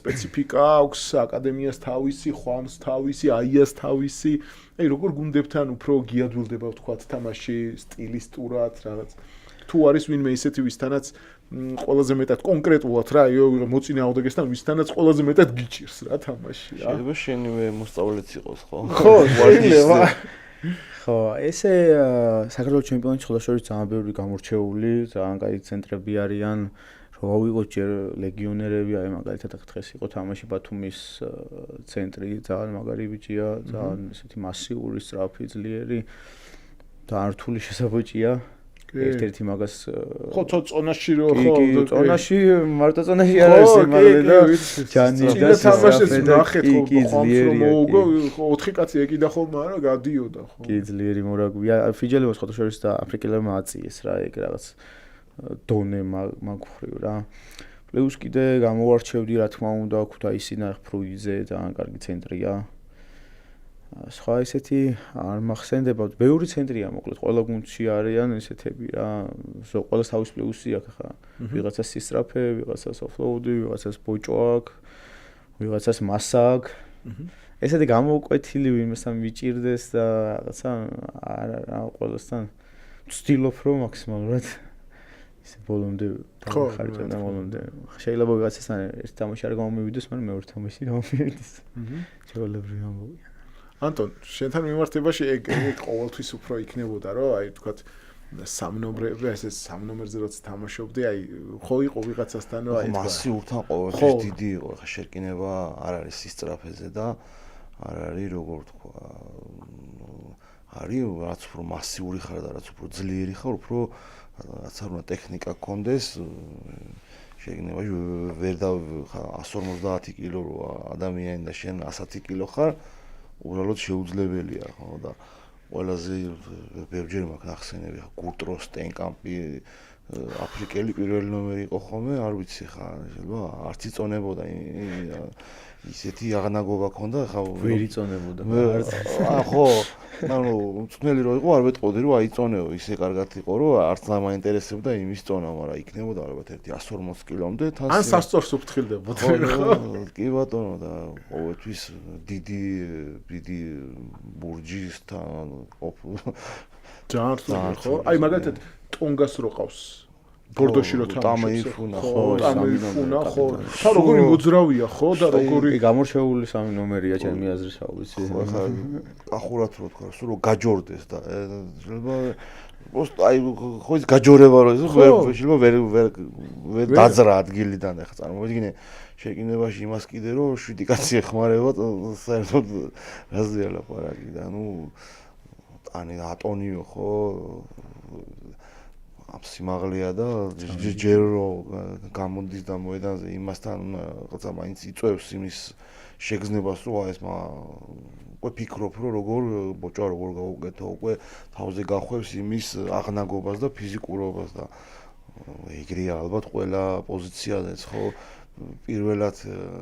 სპეციფიკა აქვს აკადემიას თავისი ხვამს თავისი აიას თავისი აი როგორ გუნდებთან უფრო გიადვილდება ვთქვათ თამაში სტილისტურად რაღაც თუ არის ვინმე ისეთი ვისთანაც ყველაზე მეტად კონკრეტულად რა მოწინააღმდეგესთან ვისთანაც ყველაზე მეტად გიჭირს რა თამაში რა შეიძლება შენივე მოსწავლეც იყოს ხო ხო შეიძლება ხო ესე საქართველოს ჩემპიონატში ხოლმე ძალიან ბევრი გამორჩეული ძალიან კაი ცენტრები არიან რო ავიღოთ ჯერ ლეგიონერები აი მაგალითად დღეს იყო თამაში ბათუმის ცენტრი ძალიან მაგარი ბიჭია ძალიან ესეთი მასიური სწრაფი ძლიერი და რთული შესაბოჭია ერთ-ერთი მაგას ხო წონაში რო ხო წონაში მარტო წონაში არ არის სიმაღლე და ჯანი და თამაშის ნახეთ ხო ხომს რომ მოუგო 4 კაცი ეკიდა ხოლმე არა გადიოდა ხო კი ძლიერი მორაგია ფიჯელებმა სხვა შორის და აფრიკელებმა აწიეს რა ეგ რაღაც დონე მაგხრივ რა პლუს კიდე გამოვარჩევდი რა თქმა უნდა ქუთაისი და ფრუიძე ძალიან კარგი ცენტრია სხვა ესეთი არ მახსენდება, ბევრი ცენტრია მოკლედ, ყველა გუნდში არიან ესეთები რა, ყველას თავის პლუსი აქვს ხა. ვიღაცას სისტრაფე, ვიღაცას ოფლოუდი, ვიღაცას ბოჭო აქვს, ვიღაცას მასა აქვს. ესეთი გამოუკვეთილი ვინმესთან მიჭირდეს და რაღაცა არა ყველასთან ვცდილობ რომ მაქსიმალურად ისე ბოლომდე დავხარჯო და ბოლომდე შეიძლება ვიღაცასთან ერთ თამაში არ გამომივიდეს, მაგრამ მეორე თამაში გამომივიდეს. ჩვეულებრივი ამბავი. ანტონ, შენთან მიმართებაში ეგ ყოველთვის უფრო იქნებოდა, რომ აი თქვათ სამნომრები, ესე სამ ნომერზე როცა თამაშობდი, აი ხო იყო ვიღაცასთან, რომ აი მასიურთან ყოველთვის დიდი იყო, ხა შეკინება არ არის სისტრაფეზე და არ არის როგორ თქვა, არის რაც უფრო მასიური ხარ და რაც უფრო ძლიერი ხარ, უფრო რაც არ უნდა ტექნიკა გქონდეს, შეგნება ვერ და 150 კილო ადამიანი და შენ 110 კილო ხარ, უბრალოდ შეუძლებელია, ხო და ყველაზე ბევრჯერ მაქვს ახსენები, ხა გურტრო სტენკამპი აფრიკელი პირველი ნომერი იყო ხოლმე, არ ვიცი ხა, შეიძლება არც იწონებოდა ისეთი აღნაგობა ქონდა, ხა ვერ იწონებოდა. ხო, ანუ მწვნელი რო იყო, არ ვეტყოდი რომ აიწონეო, ისე კარგად იყო, რომ არც დამაინტერესებდა იმის წონა, მაგრამ იქნებოდა ალბათ ერთი 140 კილომდე თან. ან სასწორს უფრთხილდებოდა. კი ბატონო და ყოველთვის დიდი ბურჯისთან ჯანმრთელი ხო? აი მაგალითად ტონგას რო ყავს ბორდოში რო თამაშობს. ტამეიფუნა ხო. და როგორი მოძრავია ხო და როგორი გამორჩეული სამი ნომერია ჩემი აზრით, ვიცი. ხო, ახურად რო თქვა, სულ რომ გაჯორდეს და შეიძლება просто აი ხო ის გაჯორება რო ის შეიძლება ვერ დაძრა ადგილიდან ახლა წარმოვიდგინე შეკინებაში იმას კიდე რომ 7 კაცი ეხმარება საერთოდ რაზეა ლაპარაკი და ნუ ანი ატონიო ხო აბსიმაღლია და ჯერო გამოდის და მოედანზე იმასთან რაღაცა მაინც იწევს იმის შეგზნებას რომ აი ეს უკვე ფიქრობ რომ როგორ ბოჭა როგორ გავუკეთო უკვე თავზე გახვევს იმის აღნაგობას და ფიზიკურობას და ეგრეა ალბათ ყველა პოზიციაზეც ხო პირველად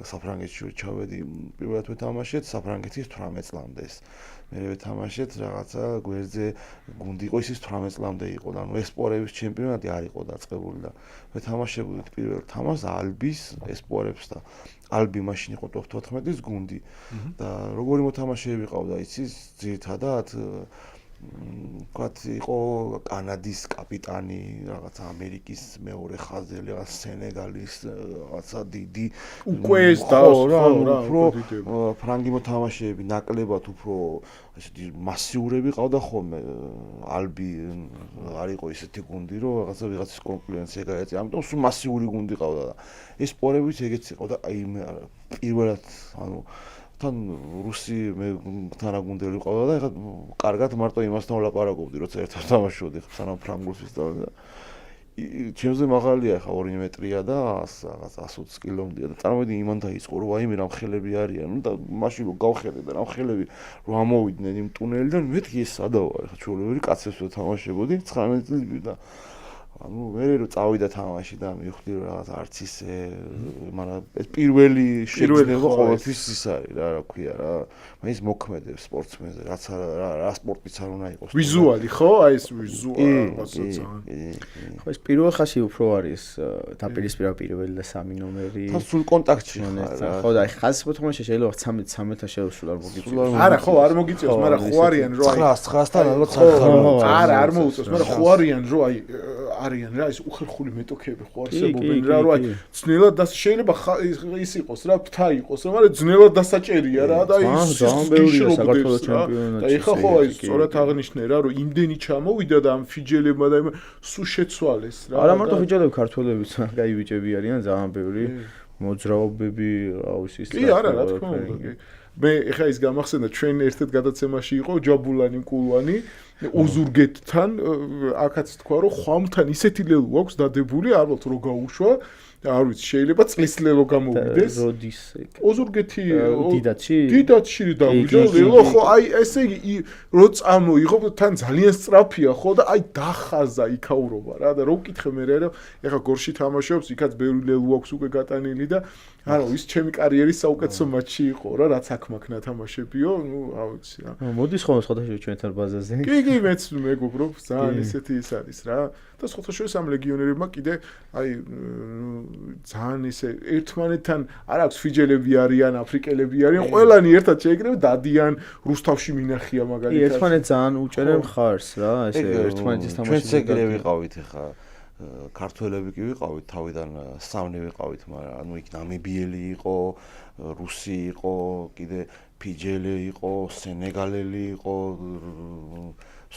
საფრანგეთში ჩავედი პირველად ვეთამაშეთ საფრანგეთის 18 წლამდე მე ვეთამაშეთ რაღაცა გვერდზე გუნდი იყო ისიც 18 წლამდე იყო და ნუ ესპორების ჩემპიონატი არ იყო დაწყებული და ვეთამაშებოდით პირველ თამაშს ალბის ესპორებს და ალბი მაშინ იყო top 14-ის გუნდი და როგორი მოთამაშეები ყავდა იცის ძირითადად ვთქვათ იყო კანადის კაპიტანი რაღაცა ამერიკის მეორე ხაზელი რაღაც სენეგალის რაღაცა დიდი უკვე ეს დავს რა უფრო ფრანგი მოთამაშეები ნაკლებად უფრო ესეთი მასიურები ყავდა ხოლმე ალბი არ იყო ისეთი გუნდი რომ რაღაცა ვიღაცის კონკურენცია გაეწია ამიტომ სულ მასიური გუნდი ყავდა და ეს სპორებიც ეგეც იყო და აი მე პირველად ანუ თან რუსი მე თანაგუნდელი ყავდა და ეხლა კარგად მარტო იმასთან ვლაპარაკობდი როცა ერთად თამაშობდი სანამ ფრანგულს ვისწავლე და ჩემზე მაღალია ეხლა 2 მეტრია და რაღაც 120 კილომდეა და წარმოვიდი იმან დაიწყო რომ აი მე რამ ხელები არიან ნუ და მაშინ რომ გავხედე და რამ ხელები რომ ამოვიდნენ იმ ტუნელიდან მეთქი ეს სადავა ეხლა ჩვეულებრივი კაცებს ვთამაშებოდი 19 წლები და ანუ მე რო წავიდა თამაში და მივხვდი რომ რაღაც არც ისე მაგრამ ეს პირველი შეგრძნება ყოველთვის ის არის რა ქვია რა მაინც მოქმედებს სპორტსმენზე რაც რა სპორტიც არ უნდა იყოს ვიზუალი ხო აი ეს ვიზუალი რაღაცა ხო ეს პირველ ხაზში უფრო არის დაპირისპირება პირველი და სამი ნომერი თან სულ კონტაქტში ხარ ხო და აი ხაზის მოთამაშე შეიძლება 13-თან შეუსულ არ მოგიწევს არა ხო არ მოგიწევს მაგრამ ხო არიან რომ აი 900-თან ალბათ ხარ არა არ მოუწევს მაგრამ ხო არიან რომ აი არიან რა ის უხერხული მეტოქეები ხო არსებობენ რა რომ აი ძნელად და შეიძლება ის იყოს რა ფთა იყოს რა მაგრამ ძნელად დასაჭერია რა და ის ძალიან ბევრია საქართველოს ჩემპიონატში და ეხა ხო აი სწორად აღნიშნე რა რომ იმდენი ჩამოვიდა და ამ ფიჯელებმა და სულ შეცვალეს რა არა მარტო ფიჯელები ქართველებიც კაი ბიჭები არიან ძალიან ბევრი მოძრაობები აუს ის კი არა რა თქმა უნდა კი მე ეხა ის გამახსენდა ჩვენ ერთ-ერთ გადაცემაში იყო ჯაბულანი კულვანი ოზურგეთთან აქაც თქვა რომ ხვამთან ისეთი ლელო აქვს დადებული ალბათ რო გაუშვა არ ვიცი შეიძლება წლის ლელო გამოვიდეს როდის ოზურგეთი დიდათში დავიდა ლელო ხო აი ესე იგი რო წამოიღო თან ძალიან სწრაფია ხო და აი დახაზა იქაურობა რა და რო ვკითხე მე რა ეხა გორში თამაშობს იქაც ბევრი ლელო აქვს უკვე გატანილი და არა ის ჩემი კარიერის საუკეთესო მატჩი იყო რა რაც აქ მაქნა თამაშებიო ნუ რა ვიცი რა მოდის ხოლმე სხვადასხვა ჩვენთან ბაზაზე კი მეც მეგობრობ ძალიან ესეთი ის არის რა და სხვადასხვა ამ ლეგიონერებმა კიდე აი ძალიან ისე ერთმანეთთან არ აქვს ფიჯელები არიან აფრიკელები არიან ყველანი ერთად შეიგრება დადიან რუსთავში მინახია მაგალითად ერთმანეთს ძალიან უჭერენ მხარს რა ესე ერთმანეთის თამაში ჩვენც ეგრე ვიყავით ეხა ქართველები კი ვიყავით თავიდან სამნი ვიყავით მაგრამ ანუ იქ ნამიბიელი იყო რუსი იყო კიდე ფიჯელი იყო სენეგალელი იყო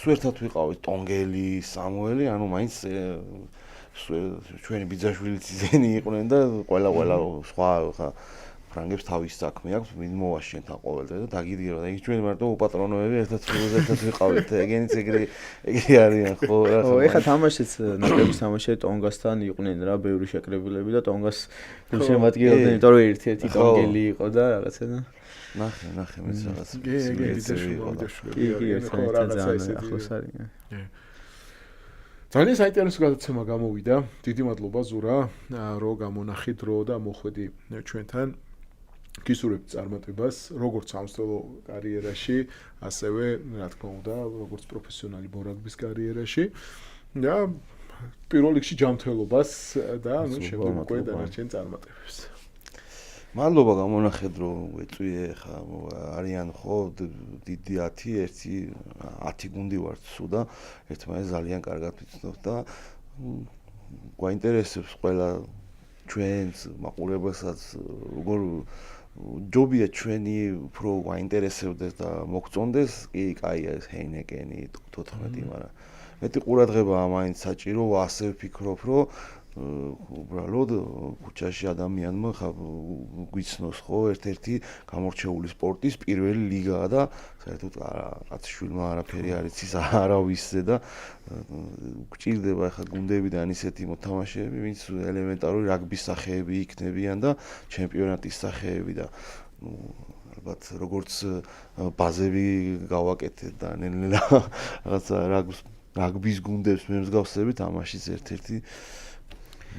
სუერთად ვიყავით ტონგელი სამუელი ანუ მაინც ჩვენი ბიძაშვილიც ისინი იყვნენ და ყველა სხვა ხა ფრანგებს თავის საქმე აქვს მიმოვაშენთან ყოველდღე და დაგიდგება და იქ ჩვენ მარტო უპატრონოები ერთად ვიყავით ეგენიც ეგრე არიან ხო რა ხო ეხა თამაშიც ნაკრების თამაშები ტონგასთან იყვნენ რა ბევრი შეკრებილები და ტონგას შემადგენლობდნენ იმიტომ რომ ერთ-ერთი ტონგელი იყო და რაღაცა და ნახე მეც რაღაც კი რაღაცა ახლოს არის ძალიან საინტერესო გადაცემა გამოვიდა დიდი მადლობა ზურა რო გამონახი დრო და მოხვედი ჩვენთან გისურვებთ წარმატებას როგორც სამსწავლო კარიერაში ასევე რა თქმა უნდა როგორც პროფესიონალი ბორაგბის კარიერაში და პირველ რიგში ჯანმრთელობას და ნუ შემდგომ უკვე დანარჩენ წარმატებებს მადლობა გამონახეთ რომ ეწვიე ხა არიან ხო დიდი 10 გუნდი ვართ სულ და ერთმანეთს ძალიან კარგად ვიცნობ და გვაინტერესებს ყველა ჩვენს მაყურებელსაც როგორ ჯობია ჩვენი უფრო გვაინტერესებდეს და მოგწონდეს კი კაია ეს ჰეინეკენი 14 მაგრამ მეტი ყურადღება მაინც საჭირო ასე ვფიქრობ რომ უბრალოდ ქუჩაში ადამიანმა ხა გვიცნოს ხო ერთ-ერთი გამორჩეული სპორტის პირველი ლიგაა და საერთოდ რაღაც შვილმა არაფერი არ იცის არავისზე და გჭირდება ხა გუნდებიდან ისეთი მოთამაშეები ვინც ელემენტარული რაგბის სახეები იქნებიან და ჩემპიონატის სახეები და ალბათ როგორც ბაზები გავაკეთეთ და ნელ-ნელა რაღაცა რაგბის გუნდებს მე მსგავსებით ამაშიც ერთ-ერთი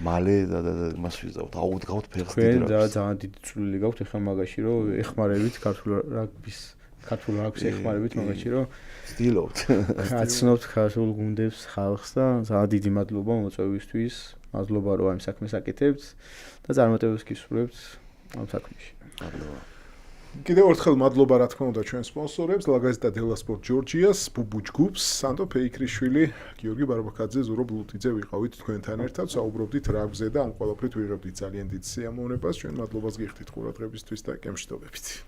მალე და მას ვიზავთ აუდგავთ ფეხს დიდი რაგბის. ჩვენ ძალიან დიდი წვლილი გაქვთ ეხლა მაგაში რომ ეხმარებით ქართულ რაგბის ეხმარებით მაგაში რომ ვცდილობთ. გაცნობთ ქართულ გუნდებს ხალხს და ძალიან დიდი მადლობა მოწვევისთვის. მადლობა რომ ამ საქმეს აკეთებთ და წარმატებებს გისურვებთ ამ საქმეში. მადლობა. კიდევ ერთხელ მადლობა რა თქმა უნდა ჩვენ სპონსორებს ლაგაზეტა დელა სპორტ ჯორჯიას, ბუბუ ჯგუფს, სანდო ფეიქრიშვილი, გიორგი ბარბაკაძე, ზურო ბლუტიძე ვიყავით თქვენთან ერთად, საუბრობდით რაგბზე და ამ ყველაფრით ვიღებდით ძალიან დიდ სიამოვნებას. ჩვენ მადლობას გიხდით ყურადღებისთვის და გემშვიდობებით.